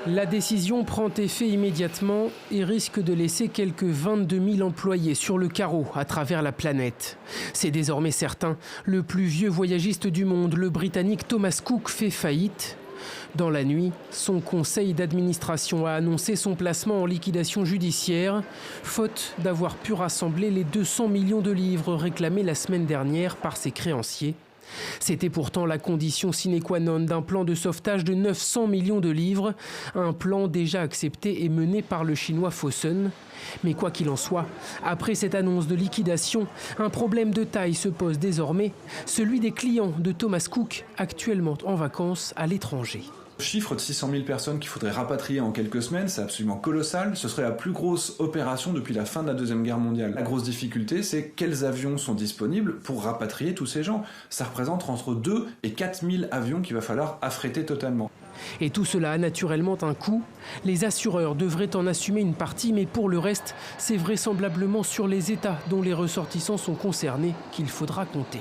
La décision prend effet immédiatement et risque de laisser quelques 22 000 employés sur le carreau à travers la planète. C'est désormais certain, le plus vieux voyagiste du monde, le Britannique Thomas Cook, fait faillite. Dans la nuit, son conseil d'administration a annoncé son placement en liquidation judiciaire, faute d'avoir pu rassembler les 200 millions de livres réclamés la semaine dernière par ses créanciers. C'était pourtant la condition sine qua non d'un plan de sauvetage de 900 millions de livres, un plan déjà accepté et mené par le chinois Fosun. Mais quoi qu'il en soit, après cette annonce de liquidation, un problème de taille se pose désormais, celui des clients de Thomas Cook, actuellement en vacances à l'étranger. Le chiffre de 600 000 personnes qu'il faudrait rapatrier en quelques semaines, c'est absolument colossal. Ce serait la plus grosse opération depuis la fin de la Deuxième Guerre mondiale. La grosse difficulté, c'est quels avions sont disponibles pour rapatrier tous ces gens. Ça représente entre 2 et 4 000 avions qu'il va falloir affréter totalement. Et tout cela a naturellement un coût. Les assureurs devraient en assumer une partie, mais pour le reste, c'est vraisemblablement sur les États dont les ressortissants sont concernés qu'il faudra compter.